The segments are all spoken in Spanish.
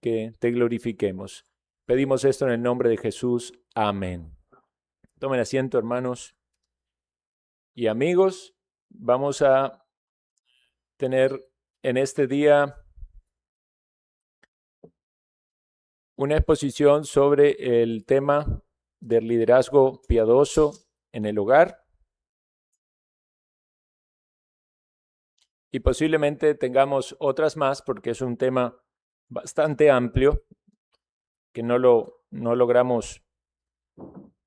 que te glorifiquemos. Pedimos esto en el nombre de Jesús. Amén. Tomen asiento, hermanos y amigos. Vamos a tener en este día una exposición sobre el tema del liderazgo piadoso en el hogar. Y posiblemente tengamos otras más porque es un tema bastante amplio que no logramos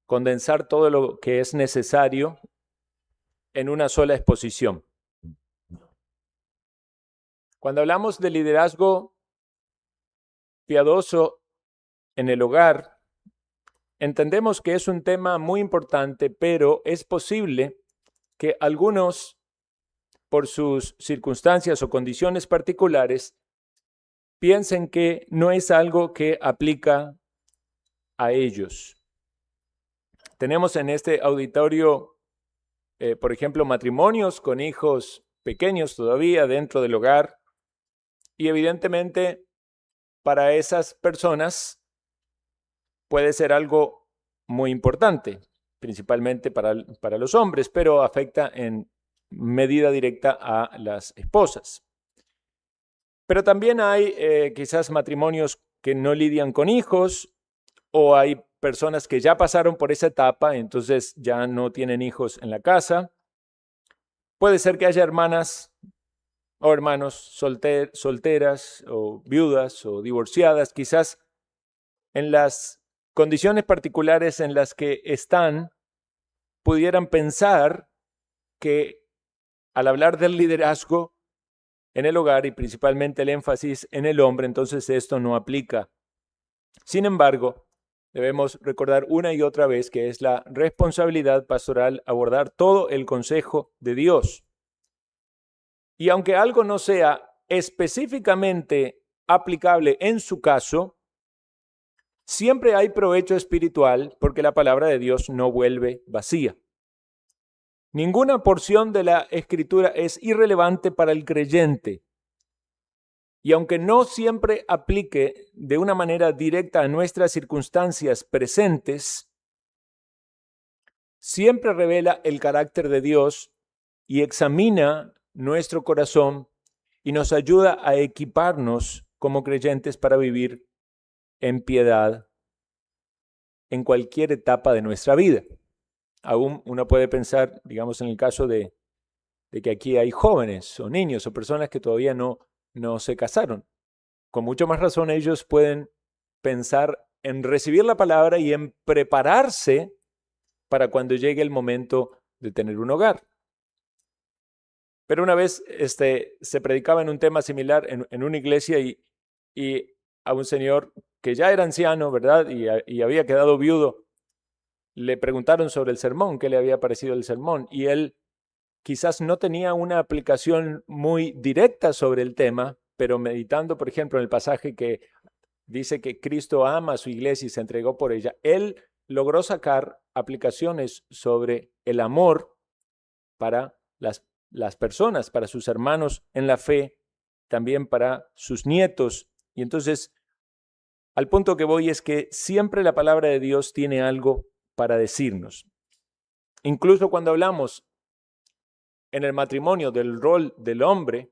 condensar todo lo que es necesario en una sola exposición. Cuando hablamos de liderazgo piadoso en el hogar, entendemos que es un tema muy importante, pero es posible que algunos, por sus circunstancias o condiciones particulares, piensen que no es algo que aplica a ellos. Tenemos en este auditorio, por ejemplo, matrimonios con hijos pequeños todavía dentro del hogar, y evidentemente para esas personas puede ser algo muy importante, principalmente para los hombres, pero afecta en medida directa a las esposas. Pero también hay quizás matrimonios que no lidian con hijos, o hay personas que ya pasaron por esa etapa, entonces ya no tienen hijos en la casa. Puede ser que haya hermanas o hermanos solteras o viudas o divorciadas, quizás en las condiciones particulares en las que están, pudieran pensar que al hablar del liderazgo en el hogar y principalmente el énfasis en el hombre, entonces esto no aplica. Sin embargo, debemos recordar una y otra vez que es la responsabilidad pastoral abordar todo el consejo de Dios. Y aunque algo no sea específicamente aplicable en su caso, siempre hay provecho espiritual porque la palabra de Dios no vuelve vacía. Ninguna porción de la Escritura es irrelevante para el creyente. Y aunque no siempre aplique de una manera directa a nuestras circunstancias presentes, siempre revela el carácter de Dios y examina nuestro corazón y nos ayuda a equiparnos como creyentes para vivir en piedad en cualquier etapa de nuestra vida. Aún uno puede pensar, digamos, en el caso de que aquí hay jóvenes o niños o personas que todavía no se casaron. Con mucho más razón ellos pueden pensar en recibir la palabra y en prepararse para cuando llegue el momento de tener un hogar. Pero una vez se predicaba en un tema similar en una iglesia y a un señor que ya era anciano, ¿verdad? Y había quedado viudo, le preguntaron sobre el sermón, qué le había parecido el sermón, y él quizás no tenía una aplicación muy directa sobre el tema, pero meditando, por ejemplo, en el pasaje que dice que Cristo ama a su iglesia y se entregó por ella, él logró sacar aplicaciones sobre el amor para las personas, para sus hermanos en la fe, también para sus nietos. Y entonces, al punto que voy es que siempre la palabra de Dios tiene algo para decirnos. Incluso cuando hablamos en el matrimonio del rol del hombre,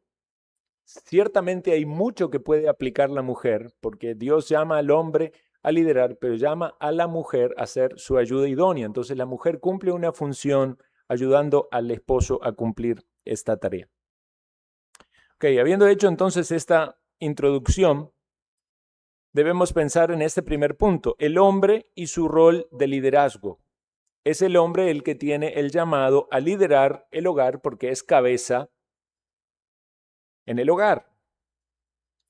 ciertamente hay mucho que puede aplicar la mujer, porque Dios llama al hombre a liderar, pero llama a la mujer a ser su ayuda idónea. Entonces la mujer cumple una función ayudando al esposo a cumplir esta tarea. Ok, habiendo hecho entonces esta introducción, debemos pensar en este primer punto, el hombre y su rol de liderazgo. Es el hombre el que tiene el llamado a liderar el hogar porque es cabeza en el hogar.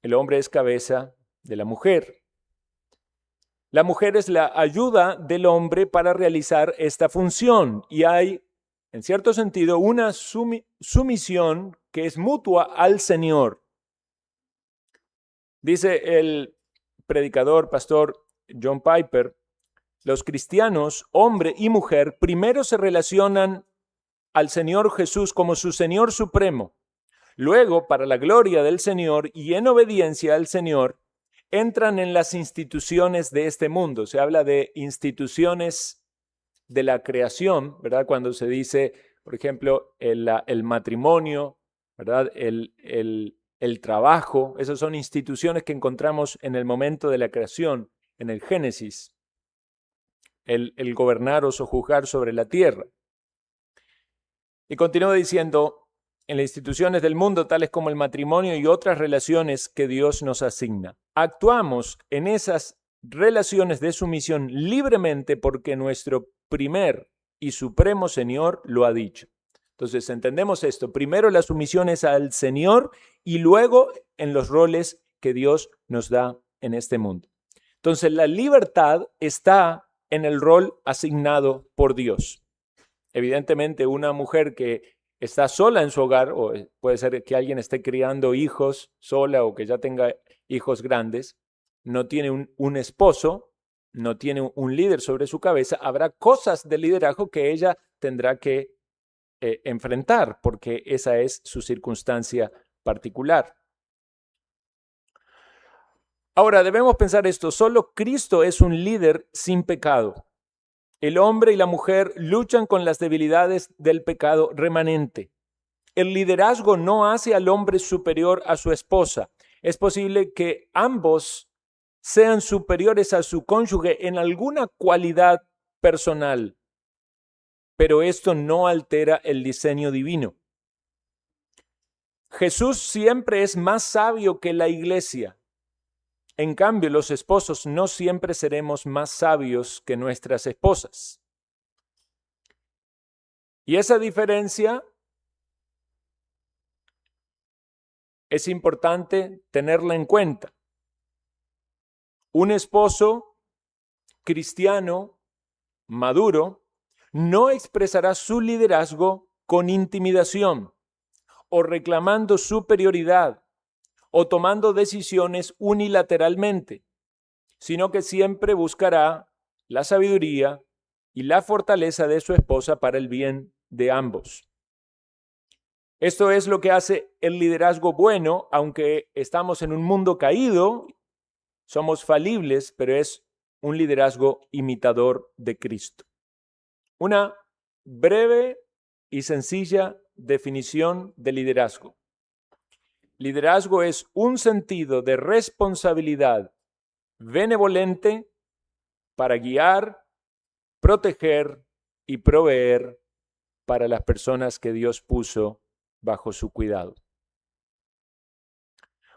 El hombre es cabeza de la mujer. La mujer es la ayuda del hombre para realizar esta función y hay, en cierto sentido, una sumisión que es mutua al Señor. Dice el predicador, pastor John Piper, los cristianos, hombre y mujer, primero se relacionan al Señor Jesús como su Señor supremo. Luego, para la gloria del Señor y en obediencia al Señor, entran en las instituciones de este mundo. Se habla de instituciones de la creación, ¿verdad? Cuando se dice, por ejemplo, el matrimonio, ¿verdad? El trabajo, esas son instituciones que encontramos en el momento de la creación, en el Génesis. El gobernar o sojuzgar sobre la tierra. Y continúa diciendo, en las instituciones del mundo, tales como el matrimonio y otras relaciones que Dios nos asigna. Actuamos en esas relaciones de sumisión libremente porque nuestro primer y supremo Señor lo ha dicho. Entonces, entendemos esto. Primero la sumisión es al Señor y luego en los roles que Dios nos da en este mundo. Entonces, la libertad está en el rol asignado por Dios. Evidentemente, una mujer que está sola en su hogar, o puede ser que alguien esté criando hijos sola o que ya tenga hijos grandes, no tiene un esposo, no tiene un líder sobre su cabeza, habrá cosas de liderazgo que ella tendrá que enfrentar, porque esa es su circunstancia particular. Ahora, debemos pensar esto, solo Cristo es un líder sin pecado. El hombre y la mujer luchan con las debilidades del pecado remanente. El liderazgo no hace al hombre superior a su esposa. Es posible que ambos sean superiores a su cónyuge en alguna cualidad personal, pero esto no altera el diseño divino. Jesús siempre es más sabio que la iglesia. En cambio, los esposos no siempre seremos más sabios que nuestras esposas. Y esa diferencia es importante tenerla en cuenta. Un esposo cristiano, maduro, no expresará su liderazgo con intimidación o reclamando superioridad o tomando decisiones unilateralmente, sino que siempre buscará la sabiduría y la fortaleza de su esposa para el bien de ambos. Esto es lo que hace el liderazgo bueno, aunque estamos en un mundo caído, somos falibles, pero es un liderazgo imitador de Cristo. Una breve y sencilla definición de liderazgo. Liderazgo es un sentido de responsabilidad benevolente para guiar, proteger y proveer para las personas que Dios puso bajo su cuidado.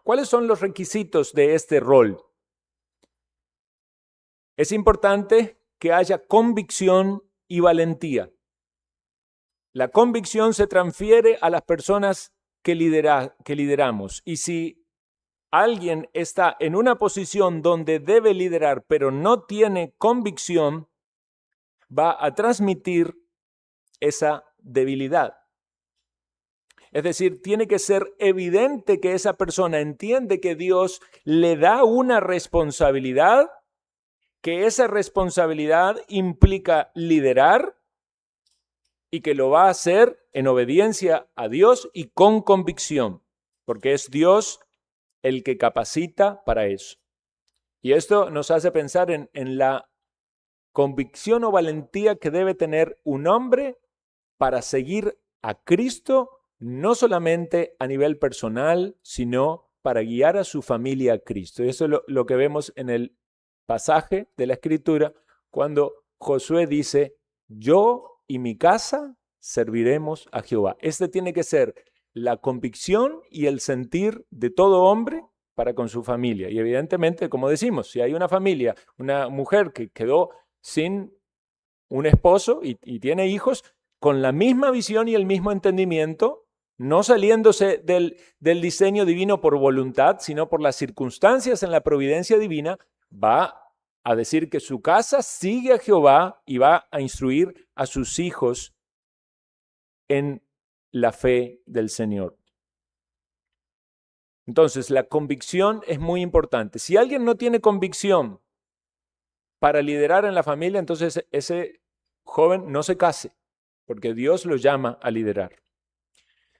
¿Cuáles son los requisitos de este rol? Es importante que haya convicción y valentía. La convicción se transfiere a las personas que lideramos. Y si alguien está en una posición donde debe liderar, pero no tiene convicción, va a transmitir esa debilidad. Es decir, tiene que ser evidente que esa persona entiende que Dios le da una responsabilidad, que esa responsabilidad implica liderar y que lo va a hacer en obediencia a Dios y con convicción, porque es Dios el que capacita para eso. Y esto nos hace pensar en la convicción o valentía que debe tener un hombre para seguir a Cristo, no solamente a nivel personal, sino para guiar a su familia a Cristo. Y eso es lo que vemos en el pasaje de la Escritura, cuando Josué dice, yo y mi casa serviremos a Jehová. Este tiene que ser la convicción y el sentir de todo hombre para con su familia. Y evidentemente, como decimos, si hay una familia, una mujer que quedó sin un esposo y tiene hijos, con la misma visión y el mismo entendimiento, no saliéndose del diseño divino por voluntad, sino por las circunstancias en la providencia divina, va a decir que su casa sigue a Jehová y va a instruir a sus hijos en la fe del Señor. Entonces, la convicción es muy importante. Si alguien no tiene convicción para liderar en la familia, entonces ese joven no se case, porque Dios lo llama a liderar.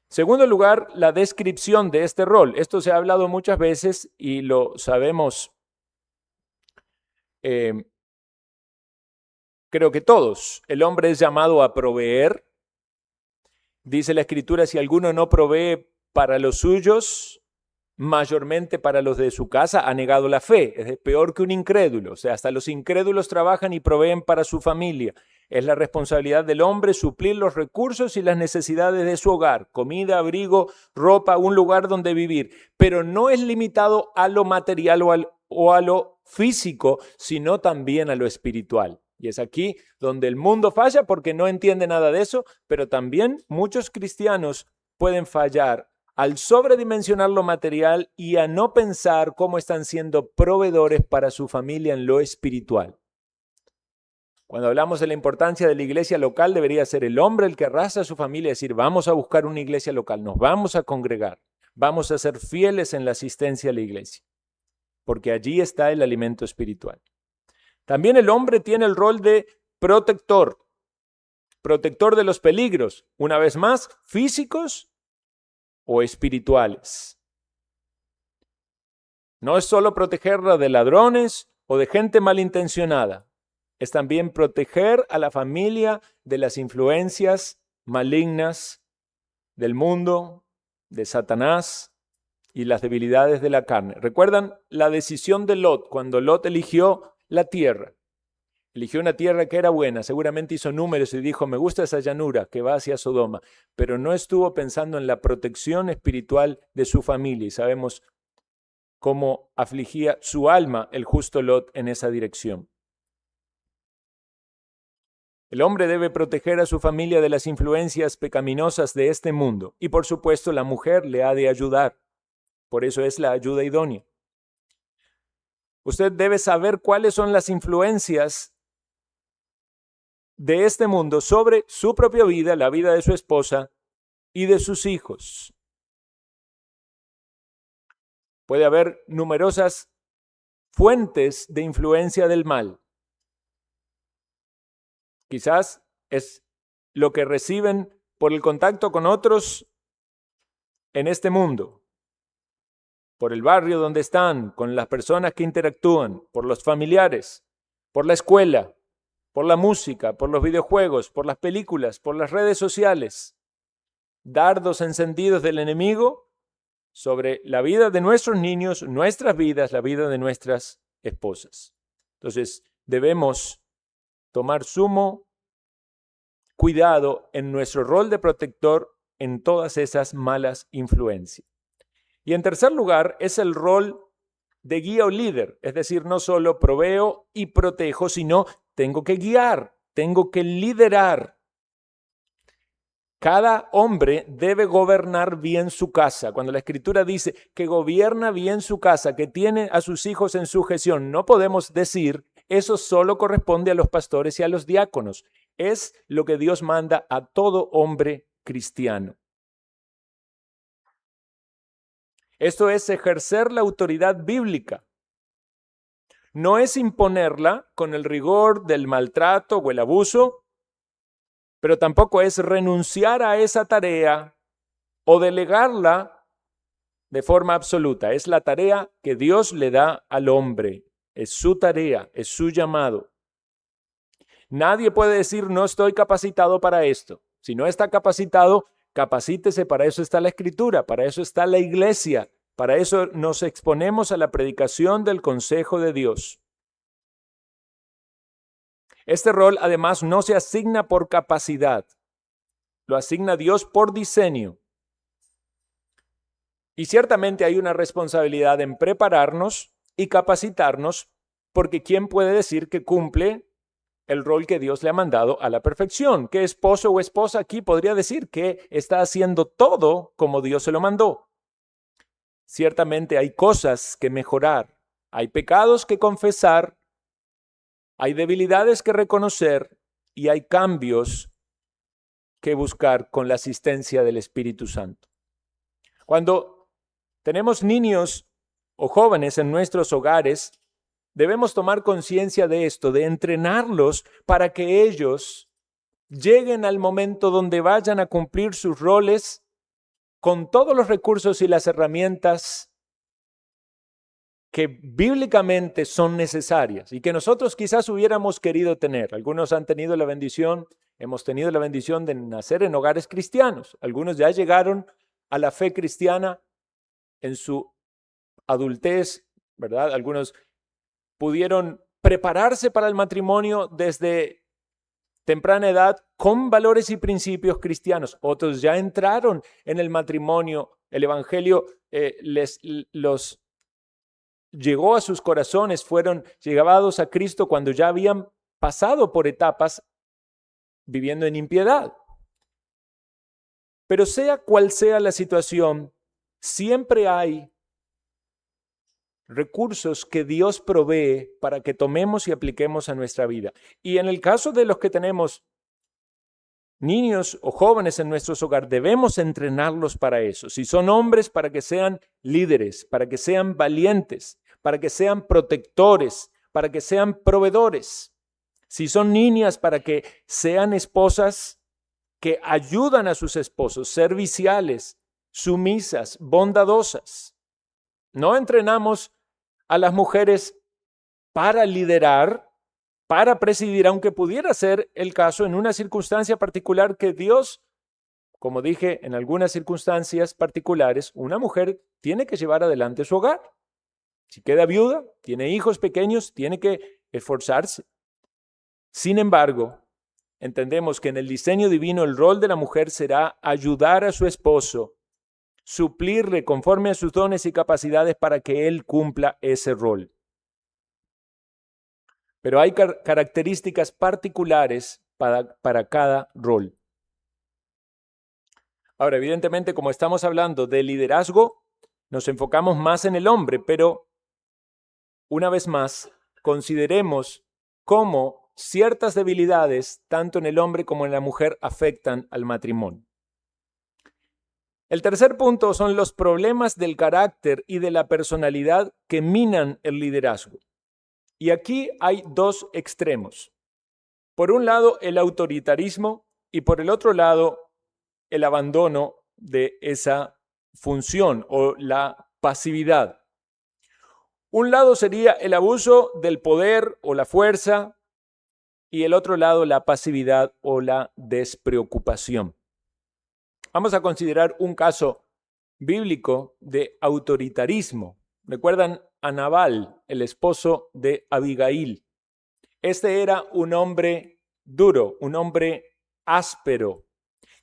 Segundo lugar, la descripción de este rol. Esto se ha hablado muchas veces y lo sabemos creo que todos. El hombre es llamado a proveer. Dice la Escritura, si alguno no provee para los suyos, mayormente para los de su casa, ha negado la fe. Es peor que un incrédulo. O sea, hasta los incrédulos trabajan y proveen para su familia. Es la responsabilidad del hombre suplir los recursos y las necesidades de su hogar, comida, abrigo, ropa, un lugar donde vivir. Pero no es limitado a lo material o a lo físico, sino también a lo espiritual. Y es aquí donde el mundo falla porque no entiende nada de eso, pero también muchos cristianos pueden fallar al sobredimensionar lo material y a no pensar cómo están siendo proveedores para su familia en lo espiritual. Cuando hablamos de la importancia de la iglesia local, debería ser el hombre el que arrastra a su familia y decir, vamos a buscar una iglesia local, nos vamos a congregar, vamos a ser fieles en la asistencia a la iglesia, porque allí está el alimento espiritual. También el hombre tiene el rol de protector de los peligros, una vez más, físicos o espirituales. No es solo protegerla de ladrones o de gente malintencionada, es también proteger a la familia de las influencias malignas del mundo, de Satanás y las debilidades de la carne. ¿Recuerdan la decisión de Lot cuando Lot eligió la tierra? Eligió una tierra que era buena, seguramente hizo números y dijo, me gusta esa llanura que va hacia Sodoma, pero no estuvo pensando en la protección espiritual de su familia y sabemos cómo afligía su alma el justo Lot en esa dirección. El hombre debe proteger a su familia de las influencias pecaminosas de este mundo y por supuesto la mujer le ha de ayudar, por eso es la ayuda idónea. Usted debe saber cuáles son las influencias de este mundo sobre su propia vida, la vida de su esposa y de sus hijos. Puede haber numerosas fuentes de influencia del mal. Quizás es lo que reciben por el contacto con otros en este mundo, por el barrio donde están, con las personas que interactúan, por los familiares, por la escuela, por la música, por los videojuegos, por las películas, por las redes sociales. Dardos encendidos del enemigo sobre la vida de nuestros niños, nuestras vidas, la vida de nuestras esposas. Entonces, debemos tomar sumo cuidado en nuestro rol de protector en todas esas malas influencias. Y en tercer lugar, es el rol de guía o líder, es decir, no solo proveo y protejo, sino tengo que guiar, tengo que liderar. Cada hombre debe gobernar bien su casa. Cuando la Escritura dice que gobierna bien su casa, que tiene a sus hijos en sujeción, no podemos decir eso solo corresponde a los pastores y a los diáconos. Es lo que Dios manda a todo hombre cristiano. Esto es ejercer la autoridad bíblica. No es imponerla con el rigor del maltrato o el abuso, pero tampoco es renunciar a esa tarea o delegarla de forma absoluta. Es la tarea que Dios le da al hombre. Es su tarea, es su llamado. Nadie puede decir, no estoy capacitado para esto. Si no está capacitado, capacítese, para eso está la Escritura, para eso está la iglesia, para eso nos exponemos a la predicación del consejo de Dios. Este rol además no se asigna por capacidad, lo asigna Dios por diseño. Y ciertamente hay una responsabilidad en prepararnos y capacitarnos, porque ¿quién puede decir que cumple el rol que Dios le ha mandado a la perfección? ¿Qué esposo o esposa aquí podría decir que está haciendo todo como Dios se lo mandó? Ciertamente hay cosas que mejorar, hay pecados que confesar, hay debilidades que reconocer y hay cambios que buscar con la asistencia del Espíritu Santo. Cuando tenemos niños o jóvenes en nuestros hogares, debemos tomar conciencia de esto, de entrenarlos para que ellos lleguen al momento donde vayan a cumplir sus roles con todos los recursos y las herramientas que bíblicamente son necesarias y que nosotros quizás hubiéramos querido tener. Algunos han tenido la bendición, hemos tenido la bendición de nacer en hogares cristianos. Algunos ya llegaron a la fe cristiana en su adultez, ¿verdad? Algunos pudieron prepararse para el matrimonio desde temprana edad con valores y principios cristianos. Otros ya entraron en el matrimonio. El evangelio los llegó a sus corazones, fueron llevados a Cristo cuando ya habían pasado por etapas viviendo en impiedad. Pero sea cual sea la situación, siempre hay recursos que Dios provee para que tomemos y apliquemos a nuestra vida. Y en el caso de los que tenemos niños o jóvenes en nuestros hogares, debemos entrenarlos para eso. Si son hombres, para que sean líderes, para que sean valientes, para que sean protectores, para que sean proveedores. Si son niñas, para que sean esposas que ayudan a sus esposos, serviciales, sumisas, bondadosas. No entrenamos a las mujeres para liderar, para presidir, aunque pudiera ser el caso en una circunstancia particular que Dios, como dije, en algunas circunstancias particulares, una mujer tiene que llevar adelante su hogar. Si queda viuda, tiene hijos pequeños, tiene que esforzarse. Sin embargo, entendemos que en el diseño divino el rol de la mujer será ayudar a su esposo, suplirle conforme a sus dones y capacidades para que él cumpla ese rol. Pero hay características particulares para cada rol. Ahora, evidentemente, como estamos hablando de liderazgo, nos enfocamos más en el hombre, pero una vez más, consideremos cómo ciertas debilidades, tanto en el hombre como en la mujer, afectan al matrimonio. El tercer punto son los problemas del carácter y de la personalidad que minan el liderazgo. Y aquí hay dos extremos. Por un lado, el autoritarismo y por el otro lado, el abandono de esa función o la pasividad. Un lado sería el abuso del poder o la fuerza y el otro lado la pasividad o la despreocupación. Vamos a considerar un caso bíblico de autoritarismo. ¿Recuerdan a Nabal, el esposo de Abigail? Este era un hombre duro, un hombre áspero,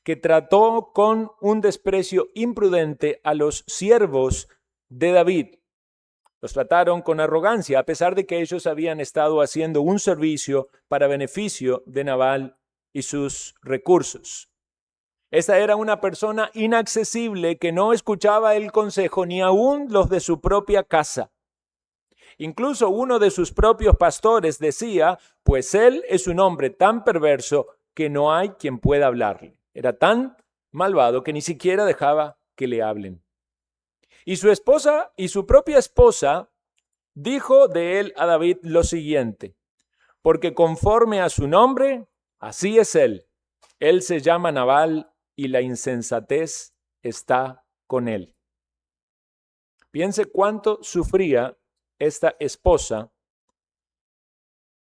que trató con un desprecio imprudente a los siervos de David. Los trataron con arrogancia, a pesar de que ellos habían estado haciendo un servicio para beneficio de Nabal y sus recursos. Esta era una persona inaccesible que no escuchaba el consejo ni aún los de su propia casa. Incluso uno de sus propios pastores decía, pues él es un hombre tan perverso que no hay quien pueda hablarle. Era tan malvado que ni siquiera dejaba que le hablen. Y su esposa y su propia esposa dijo de él a David lo siguiente, porque conforme a su nombre, así es él. Él se llama Nabal y la insensatez está con él. Piense cuánto sufría esta esposa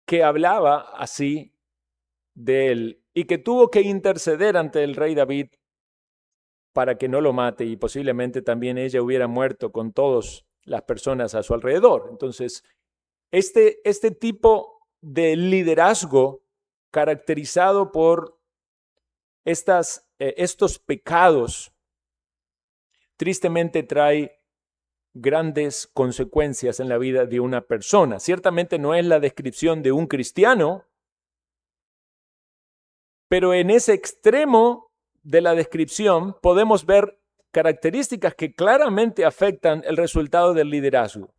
que hablaba así de él y que tuvo que interceder ante el rey David para que no lo mate y posiblemente también ella hubiera muerto con todas las personas a su alrededor. Entonces, este tipo de liderazgo caracterizado por estos pecados, tristemente trae grandes consecuencias en la vida de una persona. Ciertamente no es la descripción de un cristiano, pero en ese extremo de la descripción podemos ver características que claramente afectan el resultado del liderazgo.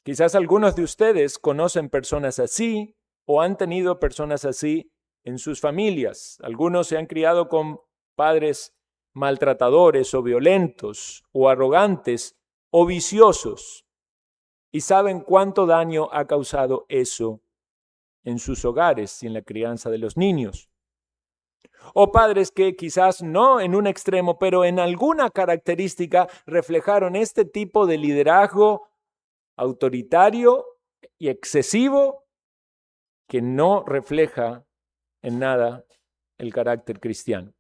Quizás algunos de ustedes conocen personas así o han tenido personas así en sus familias. Algunos se han criado con padres maltratadores o violentos o arrogantes o viciosos y saben cuánto daño ha causado eso en sus hogares y en la crianza de los niños. O padres que quizás no en un extremo, pero en alguna característica reflejaron este tipo de liderazgo autoritario y excesivo que no refleja en nada el carácter cristiano.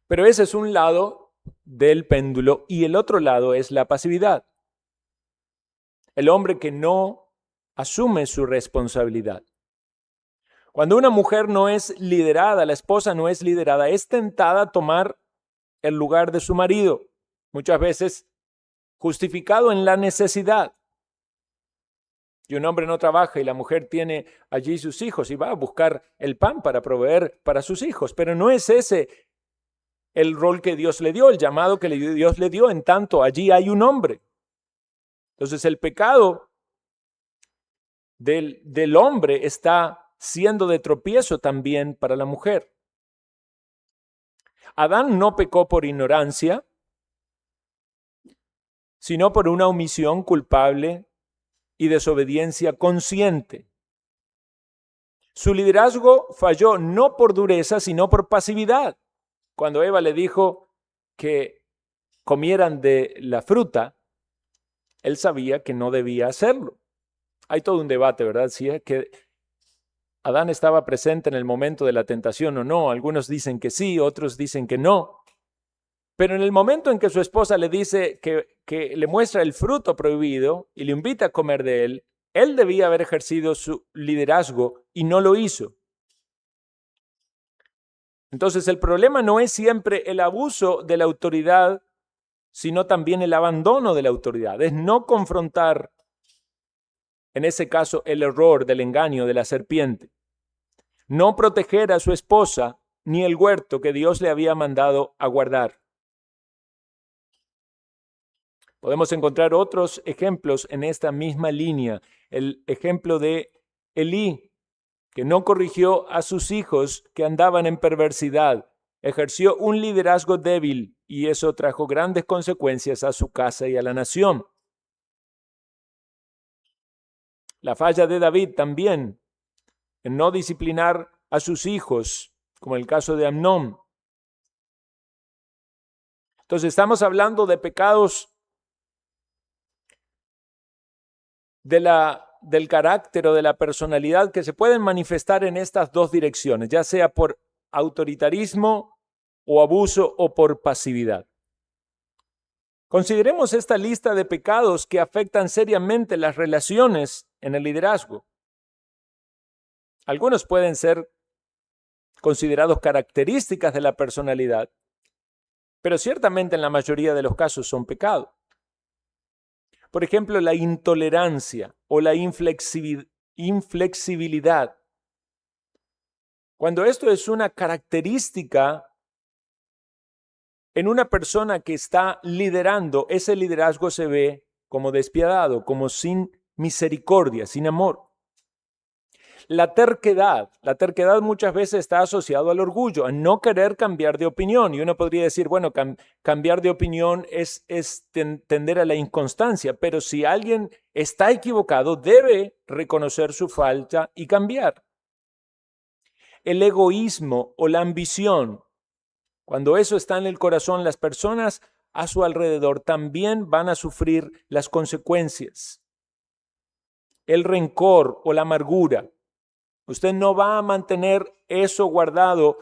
Pero ese es un lado del péndulo y el otro lado es la pasividad. El hombre que no asume su responsabilidad. Cuando una mujer no es liderada, la esposa no es liderada, es tentada a tomar el lugar de su marido, muchas veces justificado en la necesidad. Y un hombre no trabaja y la mujer tiene allí sus hijos y va a buscar el pan para proveer para sus hijos, pero no es ese el rol que Dios le dio, el llamado que Dios le dio, en tanto allí hay un hombre. Entonces el pecado del hombre está siendo de tropiezo también para la mujer. Adán no pecó por ignorancia, sino por una omisión culpable y desobediencia consciente. Su liderazgo falló no por dureza, sino por pasividad. Cuando Eva le dijo que comieran de la fruta, él sabía que no debía hacerlo. Hay todo un debate, ¿verdad? Si es que Adán estaba presente en el momento de la tentación o no. Algunos dicen que sí, otros dicen que no. Pero en el momento en que su esposa le dice que le muestra el fruto prohibido y le invita a comer de él debía haber ejercido su liderazgo y no lo hizo. Entonces el problema no es siempre el abuso de la autoridad, sino también el abandono de la autoridad. Es no confrontar, en ese caso, el error del engaño de la serpiente. No proteger a su esposa ni el huerto que Dios le había mandado a guardar. Podemos encontrar otros ejemplos en esta misma línea. El ejemplo de Elí, que no corrigió a sus hijos que andaban en perversidad, ejerció un liderazgo débil y eso trajo grandes consecuencias a su casa y a la nación. La falla de David también, en no disciplinar a sus hijos, como el caso de Amnón. Entonces estamos hablando de pecados del carácter o de la personalidad que se pueden manifestar en estas dos direcciones, ya sea por autoritarismo o abuso o por pasividad. Consideremos esta lista de pecados que afectan seriamente las relaciones en el liderazgo. Algunos pueden ser considerados características de la personalidad, pero ciertamente en la mayoría de los casos son pecados. Por ejemplo, la intolerancia o la inflexibilidad. Cuando esto es una característica en una persona que está liderando, ese liderazgo se ve como despiadado, como sin misericordia, sin amor. La terquedad muchas veces está asociado al orgullo, a no querer cambiar de opinión. Y uno podría decir, bueno, cambiar de opinión es tender a la inconstancia, pero si alguien está equivocado, debe reconocer su falta y cambiar. El egoísmo o la ambición, cuando eso está en el corazón, las personas a su alrededor también van a sufrir las consecuencias. El rencor o la amargura. Usted no va a mantener eso guardado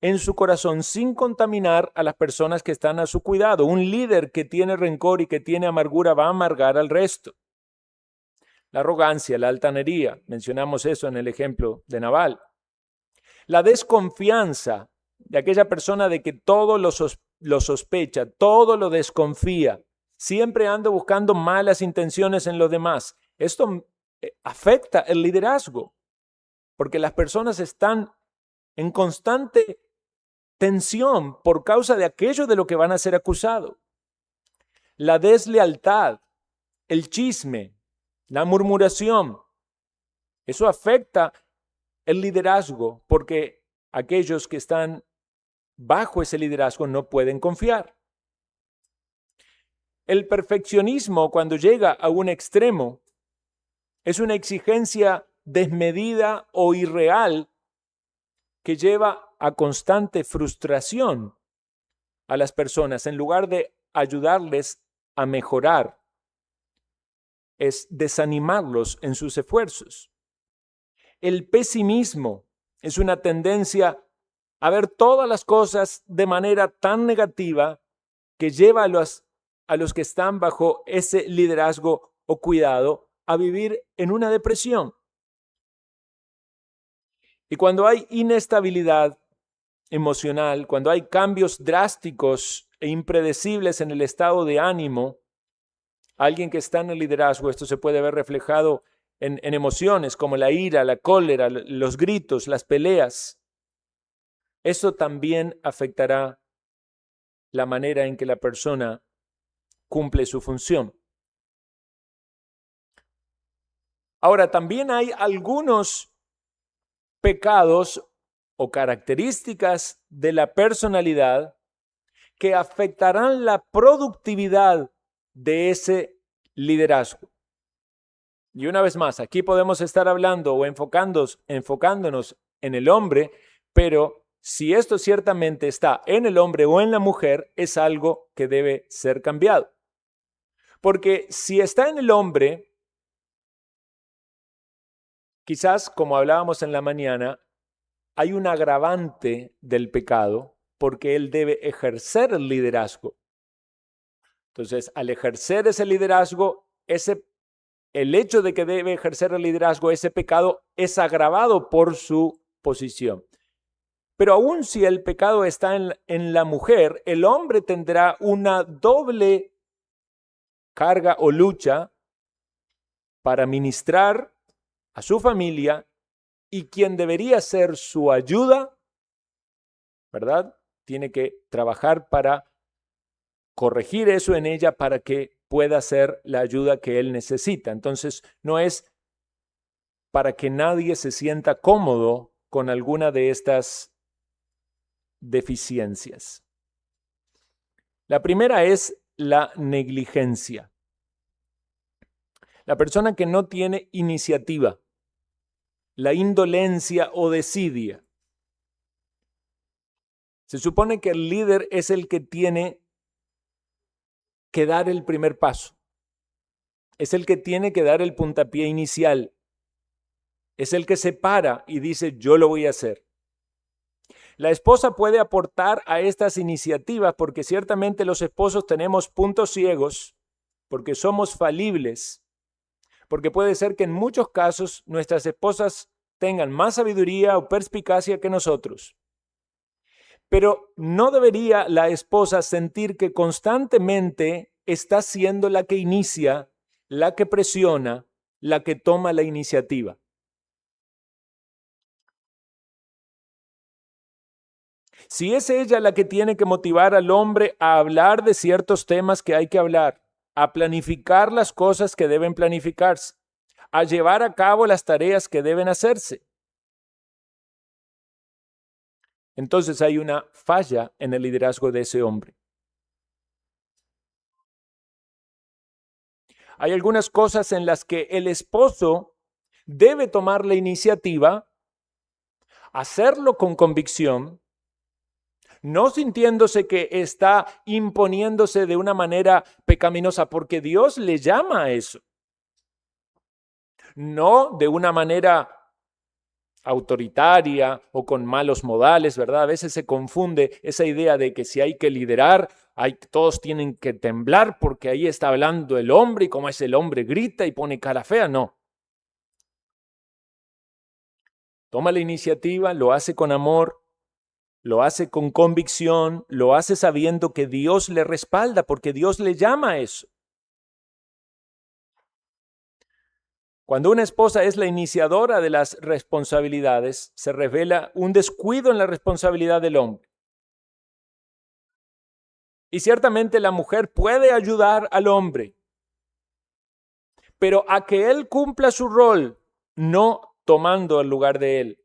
en su corazón sin contaminar a las personas que están a su cuidado. Un líder que tiene rencor y que tiene amargura va a amargar al resto. La arrogancia, la altanería, mencionamos eso en el ejemplo de Nabal. La desconfianza de aquella persona de que todo lo sospecha, todo lo desconfía, siempre anda buscando malas intenciones en los demás. Esto afecta el liderazgo. Porque las personas están en constante tensión por causa de aquello de lo que van a ser acusados. La deslealtad, el chisme, la murmuración, eso afecta el liderazgo porque aquellos que están bajo ese liderazgo no pueden confiar. El perfeccionismo, cuando llega a un extremo, es una exigencia desmedida o irreal que lleva a constante frustración a las personas en lugar de ayudarles a mejorar. es desanimarlos en sus esfuerzos. El pesimismo es una tendencia a ver todas las cosas de manera tan negativa que lleva a los que están bajo ese liderazgo o cuidado a vivir en una depresión. Y cuando hay inestabilidad emocional, cuando hay cambios drásticos e impredecibles en el estado de ánimo, alguien que está en el liderazgo, esto se puede ver reflejado en emociones como la ira, la cólera, los gritos, las peleas. Eso también afectará la manera en que la persona cumple su función. Ahora, también hay algunos pecados o características de la personalidad que afectarán la productividad de ese liderazgo. Y una vez más, aquí podemos estar hablando o enfocándonos en el hombre, pero si esto ciertamente está en el hombre o en la mujer, es algo que debe ser cambiado. Porque si está en el hombre, quizás, como hablábamos en la mañana, hay un agravante del pecado porque él debe ejercer el liderazgo. Entonces, al ejercer ese liderazgo, el hecho de que debe ejercer el liderazgo, ese pecado es agravado por su posición. Pero aun si el pecado está en la mujer, el hombre tendrá una doble carga o lucha para ministrar a su familia y quien debería ser su ayuda, ¿verdad? Tiene que trabajar para corregir eso en ella para que pueda ser la ayuda que él necesita. Entonces, no es para que nadie se sienta cómodo con alguna de estas deficiencias. La primera es la negligencia. La persona que no tiene iniciativa, la indolencia o desidia. Se supone que el líder es el que tiene que dar el primer paso. Es el que tiene que dar el puntapié inicial. Es el que se para y dice, yo lo voy a hacer. La esposa puede aportar a estas iniciativas porque ciertamente los esposos tenemos puntos ciegos, porque somos falibles, porque puede ser que en muchos casos nuestras esposas tengan más sabiduría o perspicacia que nosotros. Pero no debería la esposa sentir que constantemente está siendo la que inicia, la que presiona, la que toma la iniciativa. Si es ella la que tiene que motivar al hombre a hablar de ciertos temas que hay que hablar, a planificar las cosas que deben planificarse, a llevar a cabo las tareas que deben hacerse, entonces hay una falla en el liderazgo de ese hombre. Hay algunas cosas en las que el esposo debe tomar la iniciativa, hacerlo con convicción, no sintiéndose que está imponiéndose de una manera pecaminosa, porque Dios le llama a eso. No de una manera autoritaria o con malos modales, ¿verdad? A veces se confunde esa idea de que si hay que liderar, todos tienen que temblar porque ahí está hablando el hombre y como es el hombre grita y pone cara fea. No. Toma la iniciativa, lo hace con amor, lo hace con convicción, lo hace sabiendo que Dios le respalda porque Dios le llama a eso. Cuando una esposa es la iniciadora de las responsabilidades, se revela un descuido en la responsabilidad del hombre. Y ciertamente la mujer puede ayudar al hombre, pero a que él cumpla su rol, no tomando el lugar de él,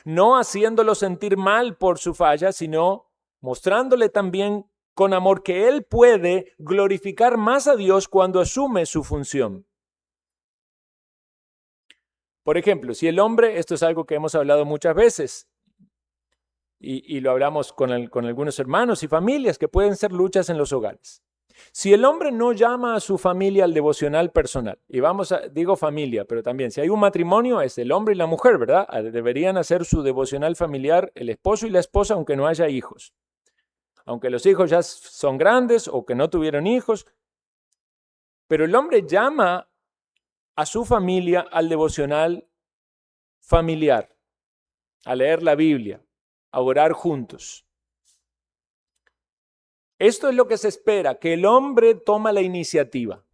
no haciéndolo sentir mal por su falla, sino mostrándole también con amor que él puede glorificar más a Dios cuando asume su función. Por ejemplo, si el hombre, esto es algo que hemos hablado muchas veces, y lo hablamos con algunos hermanos y familias, que pueden ser luchas en los hogares. Si el hombre no llama a su familia al devocional personal, y digo familia, pero también si hay un matrimonio es el hombre y la mujer, ¿verdad? Deberían hacer su devocional familiar el esposo y la esposa aunque no haya hijos. Aunque los hijos ya son grandes o que no tuvieron hijos, pero el hombre llama a su familia al devocional familiar, a leer la Biblia, a orar juntos. Esto es lo que se espera, que el hombre toma la iniciativa.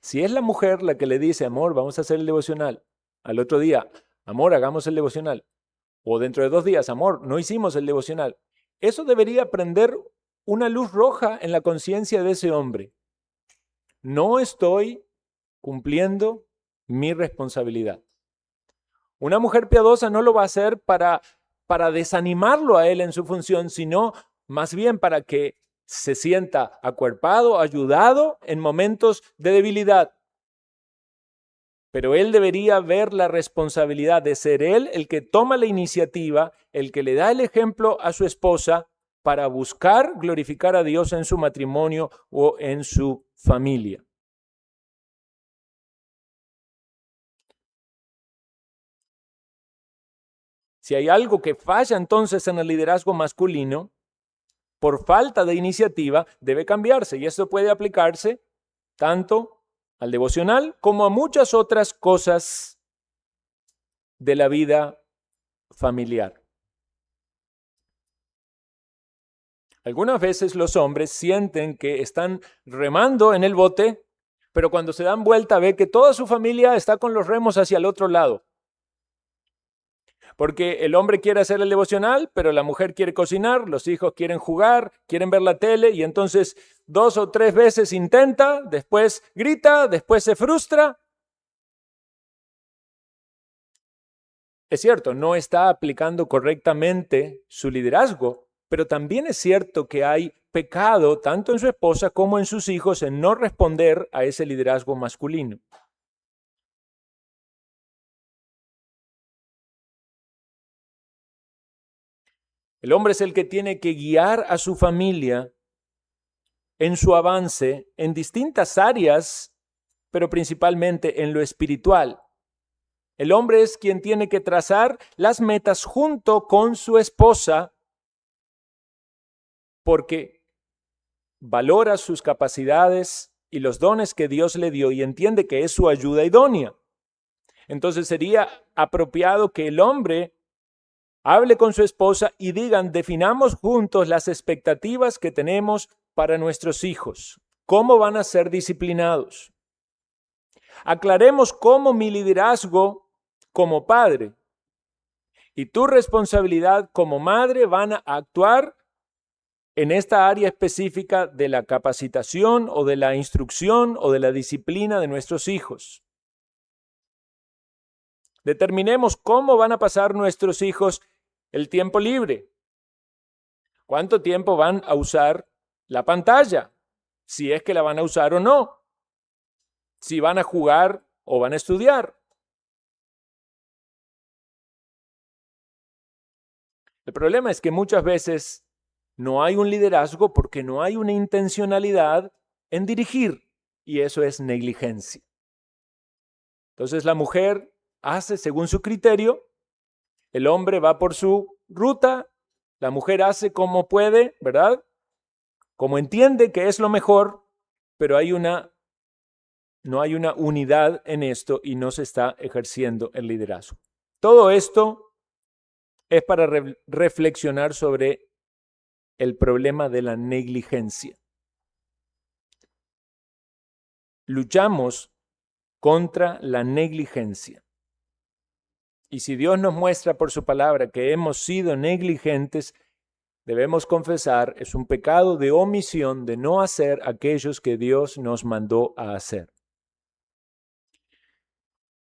Si es la mujer la que le dice, amor, vamos a hacer el devocional, al otro día, amor, hagamos el devocional, o dentro de 2 días, amor, no hicimos el devocional, eso debería prender una luz roja en la conciencia de ese hombre. No estoy cumpliendo mi responsabilidad. Una mujer piadosa no lo va a hacer para desanimarlo a él en su función, sino más bien para que se sienta acuerpado, ayudado en momentos de debilidad. Pero él debería ver la responsabilidad de ser él el que toma la iniciativa, el que le da el ejemplo a su esposa para buscar glorificar a Dios en su matrimonio o en su familia. Si hay algo que falla entonces en el liderazgo masculino, por falta de iniciativa, debe cambiarse. Y esto puede aplicarse tanto al devocional como a muchas otras cosas de la vida familiar. Algunas veces los hombres sienten que están remando en el bote, pero cuando se dan vuelta ve que toda su familia está con los remos hacia el otro lado. Porque el hombre quiere hacer el devocional, pero la mujer quiere cocinar, los hijos quieren jugar, quieren ver la tele y entonces 2 o 3 veces intenta, después grita, después se frustra. Es cierto, no está aplicando correctamente su liderazgo, pero también es cierto que hay pecado tanto en su esposa como en sus hijos en no responder a ese liderazgo masculino. El hombre es el que tiene que guiar a su familia en su avance en distintas áreas, pero principalmente en lo espiritual. El hombre es quien tiene que trazar las metas junto con su esposa porque valora sus capacidades y los dones que Dios le dio y entiende que es su ayuda idónea. Entonces sería apropiado que el hombre hable con su esposa y definamos juntos las expectativas que tenemos para nuestros hijos. ¿Cómo van a ser disciplinados? Aclaremos cómo mi liderazgo como padre y tu responsabilidad como madre van a actuar en esta área específica de la capacitación o de la instrucción o de la disciplina de nuestros hijos. Determinemos cómo van a pasar nuestros hijos el tiempo libre. ¿Cuánto tiempo van a usar la pantalla? Si es que la van a usar o no. Si van a jugar o van a estudiar. El problema es que muchas veces no hay un liderazgo porque no hay una intencionalidad en dirigir y eso es negligencia. Entonces la mujer hace según su criterio, el hombre va por su ruta, la mujer hace como puede, ¿verdad? Como entiende que es lo mejor, pero no hay una unidad en esto y no se está ejerciendo el liderazgo. Todo esto es para reflexionar sobre el problema de la negligencia. Luchamos contra la negligencia. Y si Dios nos muestra por su palabra que hemos sido negligentes, debemos confesar, es un pecado de omisión de no hacer aquellos que Dios nos mandó a hacer.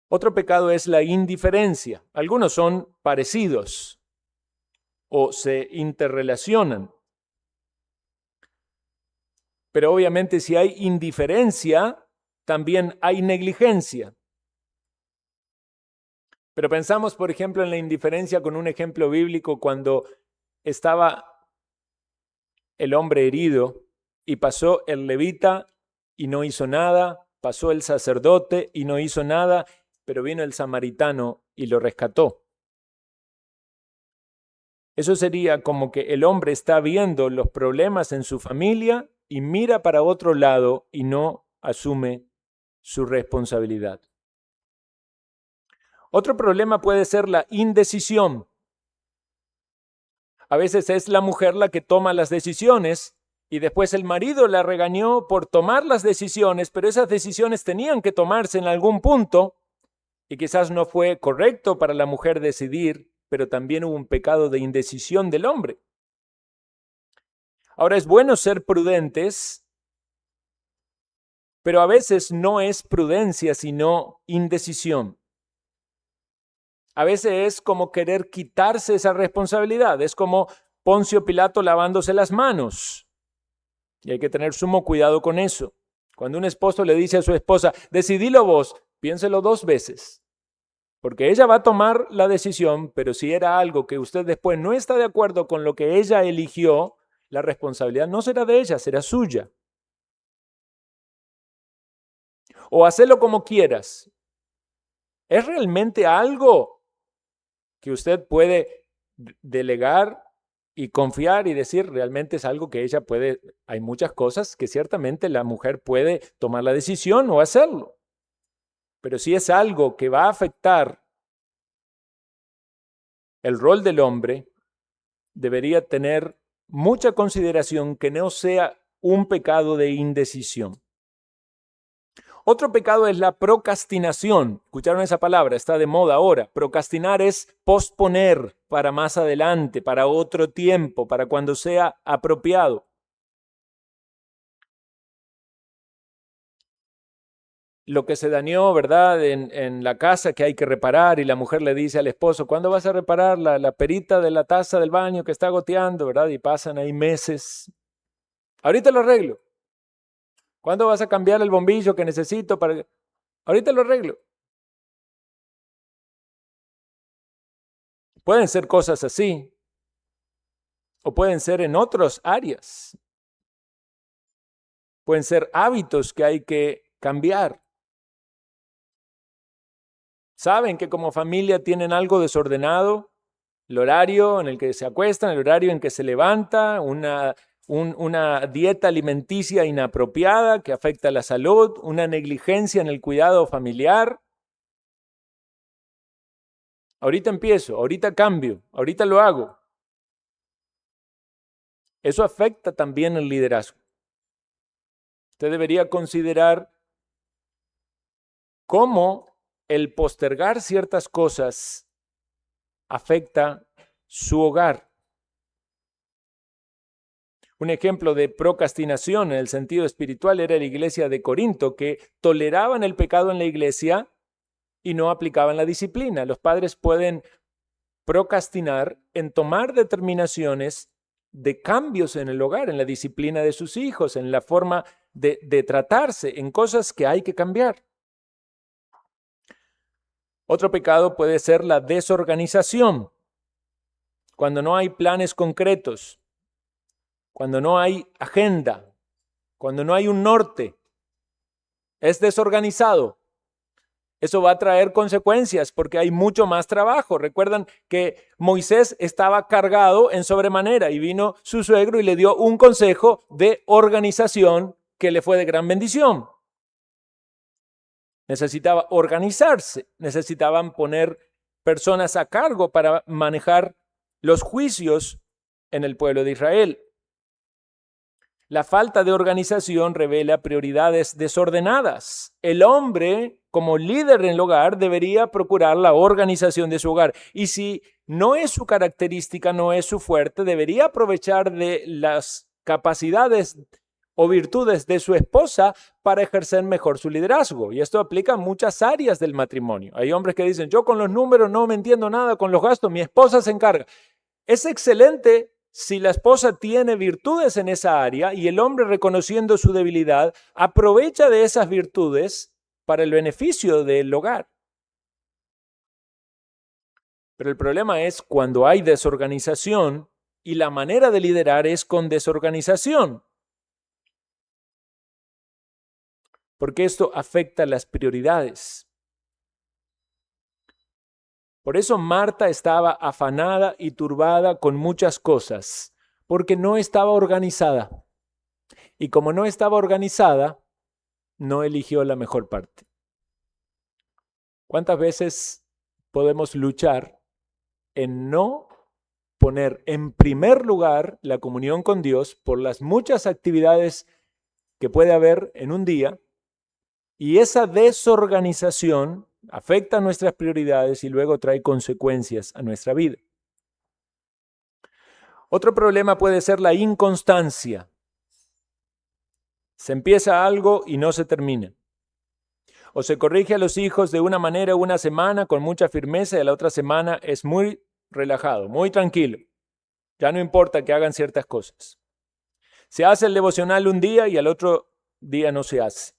Otro pecado es la indiferencia. Algunos son parecidos o se interrelacionan. Pero obviamente si hay indiferencia, también hay negligencia. Pero pensamos, por ejemplo, en la indiferencia con un ejemplo bíblico cuando estaba el hombre herido y pasó el levita y no hizo nada, pasó el sacerdote y no hizo nada, pero vino el samaritano y lo rescató. Eso sería como que el hombre está viendo los problemas en su familia y mira para otro lado y no asume su responsabilidad. Otro problema puede ser la indecisión. A veces es la mujer la que toma las decisiones y después el marido la regañó por tomar las decisiones, pero esas decisiones tenían que tomarse en algún punto y quizás no fue correcto para la mujer decidir, pero también hubo un pecado de indecisión del hombre. Ahora, es bueno ser prudentes, pero a veces no es prudencia, sino indecisión. A veces es como querer quitarse esa responsabilidad. Es como Poncio Pilato lavándose las manos. Y hay que tener sumo cuidado con eso. Cuando un esposo le dice a su esposa, decidilo vos, piénselo 2 veces. Porque ella va a tomar la decisión, pero si era algo que usted después no está de acuerdo con lo que ella eligió, la responsabilidad no será de ella, será suya. O hacelo como quieras. ¿Es realmente algo que usted puede delegar y confiar y decir realmente es algo que ella puede? Hay muchas cosas que ciertamente la mujer puede tomar la decisión o hacerlo. Pero si es algo que va a afectar el rol del hombre, debería tener mucha consideración que no sea un pecado de indecisión. Otro pecado es la procrastinación. ¿Escucharon esa palabra? Está de moda ahora. Procrastinar es posponer para más adelante, para otro tiempo, para cuando sea apropiado. Lo que se dañó, ¿verdad?, en la casa que hay que reparar y la mujer le dice al esposo, ¿cuándo vas a reparar la perita de la taza del baño que está goteando, ¿verdad? Y pasan ahí meses. Ahorita lo arreglo. ¿Cuándo vas a cambiar el bombillo que necesito para...? Ahorita lo arreglo. Pueden ser cosas así, o pueden ser en otras áreas. Pueden ser hábitos que hay que cambiar. Saben que como familia tienen algo desordenado, el horario en el que se acuestan, el horario en que se levanta, una dieta alimenticia inapropiada que afecta la salud, una negligencia en el cuidado familiar. Ahorita empiezo, ahorita cambio, ahorita lo hago. Eso afecta también el liderazgo. Usted debería considerar cómo el postergar ciertas cosas afecta su hogar. Un ejemplo de procrastinación en el sentido espiritual era la iglesia de Corinto, que toleraban el pecado en la iglesia y no aplicaban la disciplina. Los padres pueden procrastinar en tomar determinaciones de cambios en el hogar, en la disciplina de sus hijos, en la forma de tratarse, en cosas que hay que cambiar. Otro pecado puede ser la desorganización, cuando no hay planes concretos, cuando no hay agenda, cuando no hay un norte, es desorganizado. Eso va a traer consecuencias porque hay mucho más trabajo. Recuerdan que Moisés estaba cargado en sobremanera y vino su suegro y le dio un consejo de organización que le fue de gran bendición. Necesitaba organizarse, necesitaban poner personas a cargo para manejar los juicios en el pueblo de Israel. La falta de organización revela prioridades desordenadas. El hombre, como líder en el hogar, debería procurar la organización de su hogar. Y si no es su característica, no es su fuerte, debería aprovechar de las capacidades o virtudes de su esposa para ejercer mejor su liderazgo. Y esto aplica a muchas áreas del matrimonio. Hay hombres que dicen, yo con los números no me entiendo nada, con los gastos mi esposa se encarga. Es excelente si la esposa tiene virtudes en esa área y el hombre, reconociendo su debilidad, aprovecha de esas virtudes para el beneficio del hogar. Pero el problema es cuando hay desorganización y la manera de liderar es con desorganización. porque esto afecta las prioridades. Por eso Marta estaba afanada y turbada con muchas cosas, porque no estaba organizada. Y como no estaba organizada, no eligió la mejor parte. ¿Cuántas veces podemos luchar en no poner en primer lugar la comunión con Dios por las muchas actividades que puede haber en un día? Y esa desorganización afecta nuestras prioridades y luego trae consecuencias a nuestra vida. Otro problema puede ser la inconstancia. Se empieza algo y no se termina. O se corrige a los hijos de una manera una semana con mucha firmeza y a la otra semana es muy relajado, muy tranquilo. Ya no importa que hagan ciertas cosas. Se hace el devocional un día y al otro día no se hace.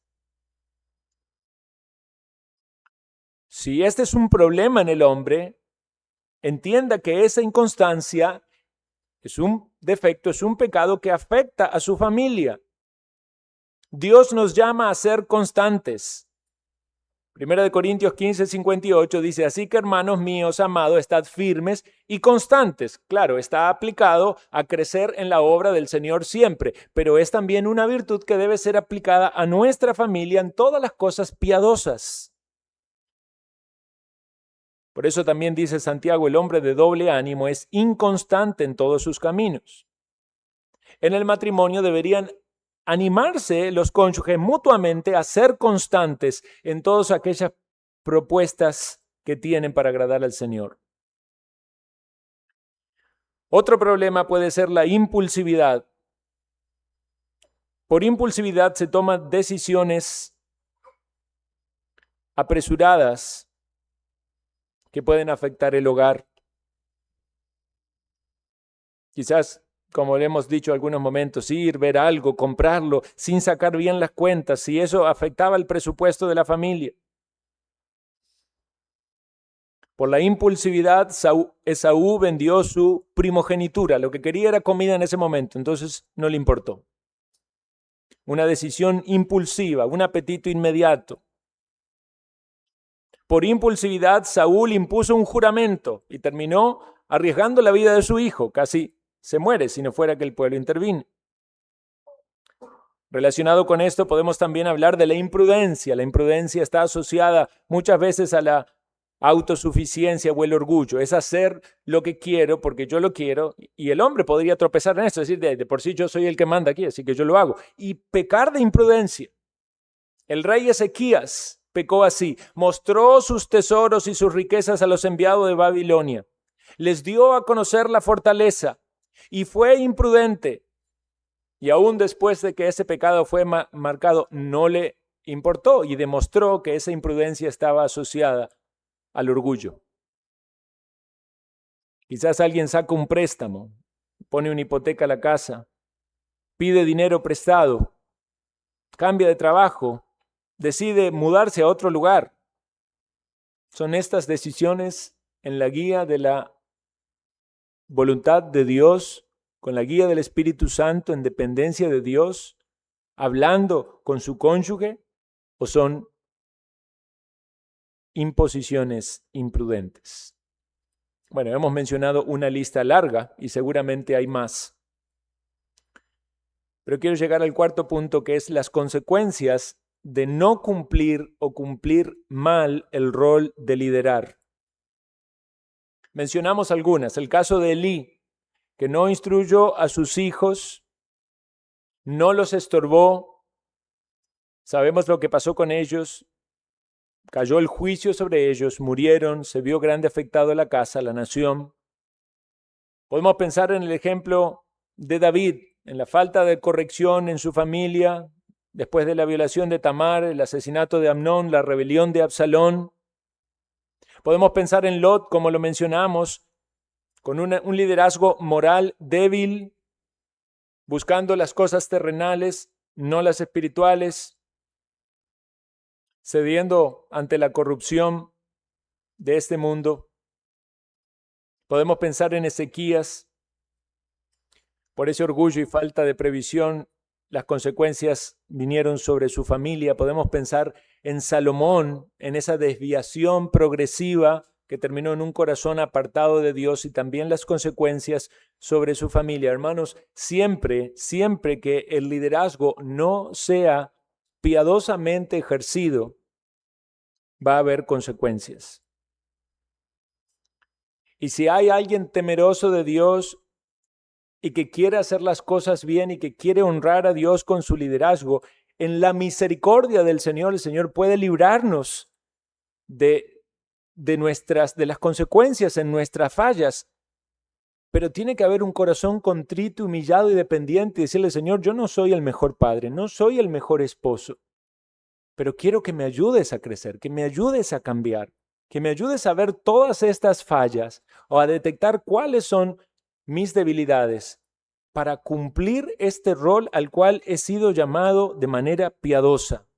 Si este es un problema en el hombre, entienda que esa inconstancia es un defecto, es un pecado que afecta a su familia. Dios nos llama a ser constantes. 1 Corintios 15:58 dice, así que hermanos míos, amados, estad firmes y constantes. Claro, está aplicado a crecer en la obra del Señor siempre, pero es también una virtud que debe ser aplicada a nuestra familia en todas las cosas piadosas. Por eso también dice Santiago, el hombre de doble ánimo es inconstante en todos sus caminos. En el matrimonio deberían animarse los cónyuges mutuamente a ser constantes en todas aquellas propuestas que tienen para agradar al Señor. Otro problema puede ser la impulsividad. Por impulsividad se toman decisiones apresuradas que pueden afectar el hogar. Quizás, como le hemos dicho en algunos momentos, ir, ver algo, comprarlo, sin sacar bien las cuentas, si eso afectaba el presupuesto de la familia. Por la impulsividad, Esaú vendió su primogenitura. Lo que quería era comida en ese momento, entonces no le importó. Una decisión impulsiva, un apetito inmediato. Por impulsividad, Saúl impuso un juramento y terminó arriesgando la vida de su hijo. Casi se muere si no fuera que el pueblo intervino. Relacionado con esto, podemos también hablar de la imprudencia. La imprudencia está asociada muchas veces a la autosuficiencia o el orgullo. Es hacer lo que quiero porque yo lo quiero. Y el hombre podría tropezar en esto, es decir, de por sí yo soy el que manda aquí, así que yo lo hago. Y pecar de imprudencia. El rey Ezequías pecó así, mostró sus tesoros y sus riquezas a los enviados de Babilonia, les dio a conocer la fortaleza y fue imprudente. Y aún después de que ese pecado fue marcado, no le importó y demostró que esa imprudencia estaba asociada al orgullo. Quizás alguien saca un préstamo, pone una hipoteca a la casa, pide dinero prestado, cambia de trabajo, decide mudarse a otro lugar. Son estas decisiones en la guía de la voluntad de Dios, con la guía del Espíritu Santo, en dependencia de Dios, hablando con su cónyuge, o son imposiciones imprudentes. Bueno, hemos mencionado una lista larga y seguramente hay más. Pero quiero llegar al cuarto punto, que es las consecuencias de no cumplir o cumplir mal el rol de liderar. Mencionamos algunas. El caso de Elí, que no instruyó a sus hijos, no los estorbó. Sabemos lo que pasó con ellos. Cayó el juicio sobre ellos, murieron, se vio grande afectado la casa, la nación. Podemos pensar en el ejemplo de David, en la falta de corrección en su familia, después de la violación de Tamar, el asesinato de Amnón, la rebelión de Absalón. Podemos pensar en Lot, como lo mencionamos, con un liderazgo moral débil, buscando las cosas terrenales, no las espirituales, cediendo ante la corrupción de este mundo. Podemos pensar en Ezequías, por ese orgullo y falta de previsión, las consecuencias vinieron sobre su familia. Podemos pensar en Salomón, en esa desviación progresiva que terminó en un corazón apartado de Dios y también las consecuencias sobre su familia. Hermanos, siempre que el liderazgo no sea piadosamente ejercido, va a haber consecuencias. Y si hay alguien temeroso de Dios y que quiere hacer las cosas bien y que quiere honrar a Dios con su liderazgo, en la misericordia del Señor, el Señor puede librarnos de las consecuencias en nuestras fallas. Pero tiene que haber un corazón contrito, humillado y dependiente y decirle, Señor, yo no soy el mejor padre, no soy el mejor esposo, pero quiero que me ayudes a crecer, que me ayudes a cambiar, que me ayudes a ver todas estas fallas o a detectar cuáles son mis debilidades para cumplir este rol al cual he sido llamado de manera piadosa.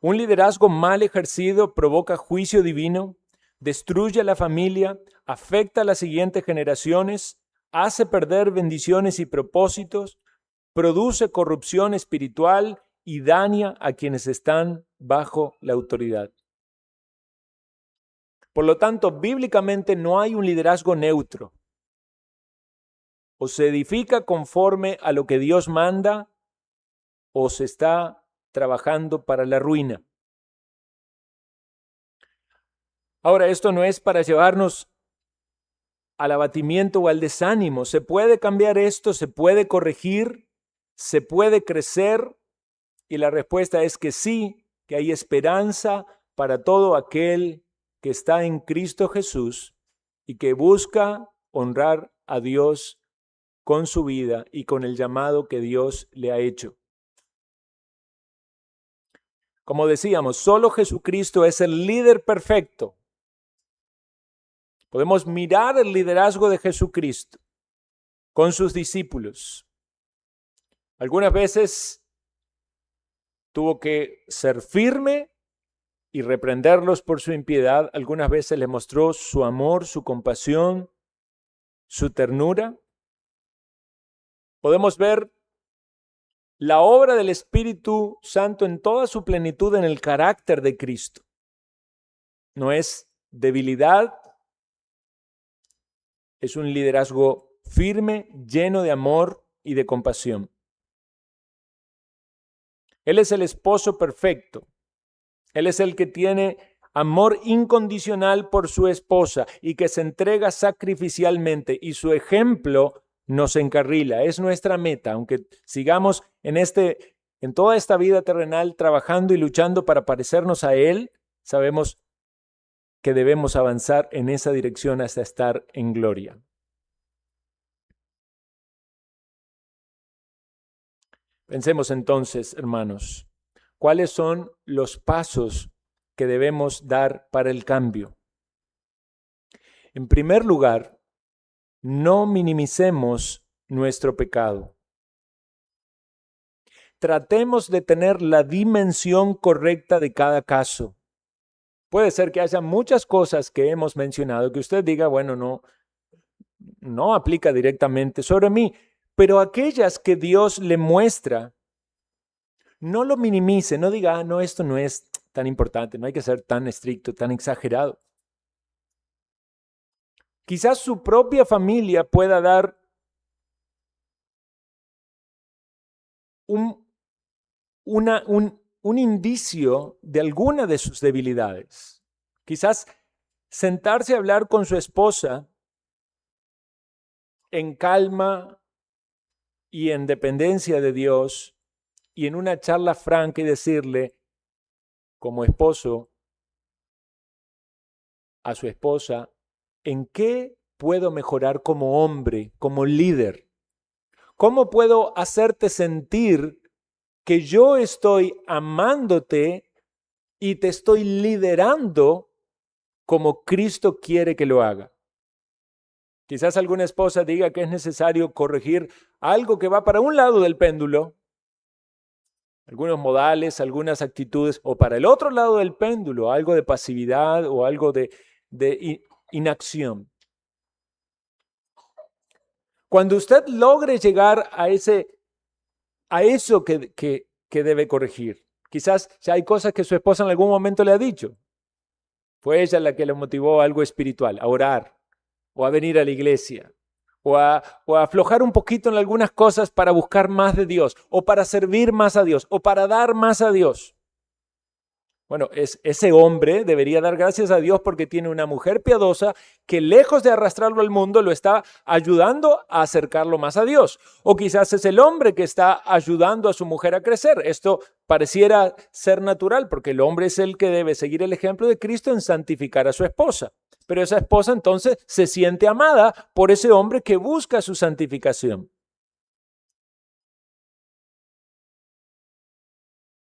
Un liderazgo mal ejercido provoca juicio divino, destruye a la familia, afecta a las siguientes generaciones, hace perder bendiciones y propósitos, produce corrupción espiritual y daña a quienes están bajo la autoridad. Por lo tanto, bíblicamente no hay un liderazgo neutro. O se edifica conforme a lo que Dios manda, o se está trabajando para la ruina. Ahora, esto no es para llevarnos al abatimiento o al desánimo. Se puede cambiar esto, se puede corregir, se puede crecer, y la respuesta es que sí, que hay esperanza para todo aquel que está en Cristo Jesús y que busca honrar a Dios con su vida y con el llamado que Dios le ha hecho. Como decíamos, solo Jesucristo es el líder perfecto. Podemos mirar el liderazgo de Jesucristo con sus discípulos. Algunas veces tuvo que ser firme y reprenderlos por su impiedad. Algunas veces les mostró su amor, su compasión, su ternura. Podemos ver la obra del Espíritu Santo en toda su plenitud en el carácter de Cristo. No es debilidad, es un liderazgo firme, lleno de amor y de compasión. Él es el esposo perfecto. Él es el que tiene amor incondicional por su esposa y que se entrega sacrificialmente, y su ejemplo nos encarrila. Es nuestra meta, aunque sigamos en toda esta vida terrenal trabajando y luchando para parecernos a Él, sabemos que debemos avanzar en esa dirección hasta estar en gloria. Pensemos entonces, hermanos, ¿cuáles son los pasos que debemos dar para el cambio? En primer lugar, no minimicemos nuestro pecado. Tratemos de tener la dimensión correcta de cada caso. Puede ser que haya muchas cosas que hemos mencionado que usted diga, bueno, no aplica directamente sobre mí, pero aquellas que Dios le muestra, no lo minimice, no diga, no, esto no es tan importante, no hay que ser tan estricto, tan exagerado. Quizás su propia familia pueda dar un indicio de alguna de sus debilidades. Quizás sentarse a hablar con su esposa en calma y en dependencia de Dios y en una charla franca y decirle como esposo a su esposa, ¿en qué puedo mejorar como hombre, como líder? ¿Cómo puedo hacerte sentir que yo estoy amándote y te estoy liderando como Cristo quiere que lo haga? Quizás alguna esposa diga que es necesario corregir algo que va para un lado del péndulo, algunos modales, algunas actitudes, o para el otro lado del péndulo, algo de pasividad o algo de inacción. Cuando usted logre llegar a eso que debe corregir, quizás ya hay cosas que su esposa en algún momento le ha dicho. Fue ella la que le motivó a algo espiritual, a orar, o a venir a la iglesia, o a aflojar un poquito en algunas cosas para buscar más de Dios, o para servir más a Dios, o para dar más a Dios. Bueno, ese hombre debería dar gracias a Dios porque tiene una mujer piadosa que lejos de arrastrarlo al mundo lo está ayudando a acercarlo más a Dios. O quizás es el hombre que está ayudando a su mujer a crecer. Esto pareciera ser natural porque el hombre es el que debe seguir el ejemplo de Cristo en santificar a su esposa. Pero esa esposa entonces se siente amada por ese hombre que busca su santificación.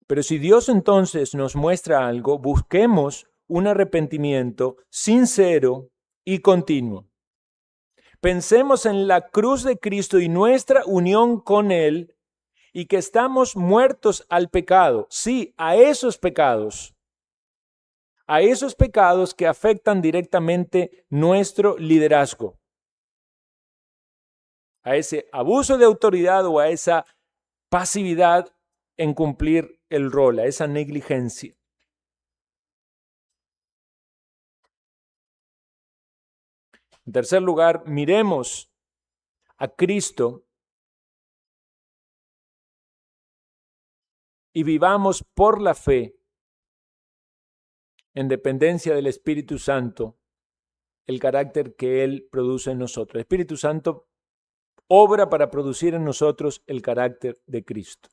Pero si Dios entonces nos muestra algo, busquemos un arrepentimiento sincero y continuo. Pensemos en la cruz de Cristo y nuestra unión con Él y que estamos muertos al pecado. Sí, a esos pecados que afectan directamente nuestro liderazgo. A ese abuso de autoridad o a esa pasividad en cumplir el rol, a esa negligencia. En tercer lugar, miremos a Cristo y vivamos por la fe, en dependencia del Espíritu Santo, el carácter que Él produce en nosotros. El Espíritu Santo obra para producir en nosotros el carácter de Cristo.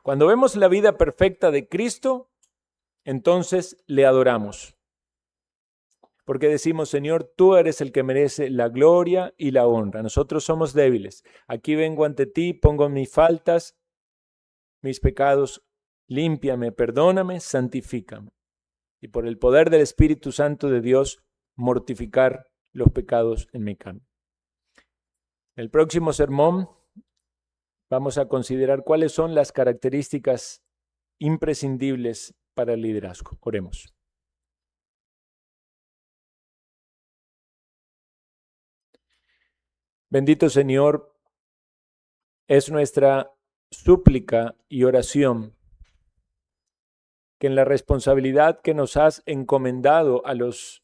Cuando vemos la vida perfecta de Cristo, entonces le adoramos. Porque decimos, Señor, tú eres el que merece la gloria y la honra. Nosotros somos débiles. Aquí vengo ante ti, pongo mis faltas, mis pecados, límpiame, perdóname, santifícame. Y por el poder del Espíritu Santo de Dios, mortificar los pecados en mi camino. En el próximo sermón vamos a considerar cuáles son las características imprescindibles para el liderazgo. Oremos. Bendito Señor, es nuestra súplica y oración que en la responsabilidad que nos has encomendado a los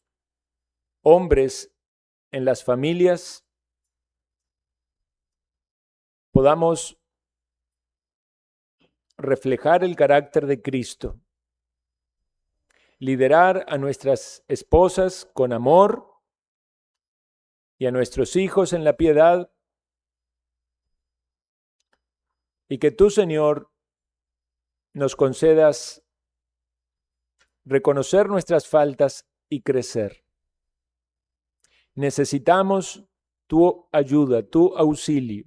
hombres en las familias, podamos reflejar el carácter de Cristo, liderar a nuestras esposas con amor y a nuestros hijos en la piedad, y que tú, Señor, nos concedas reconocer nuestras faltas y crecer. Necesitamos tu ayuda, tu auxilio.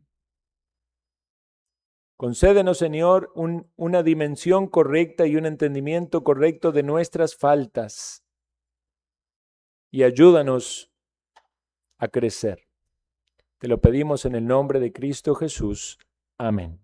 Concédenos, Señor, una dimensión correcta y un entendimiento correcto de nuestras faltas y ayúdanos a crecer. Te lo pedimos en el nombre de Cristo Jesús. Amén.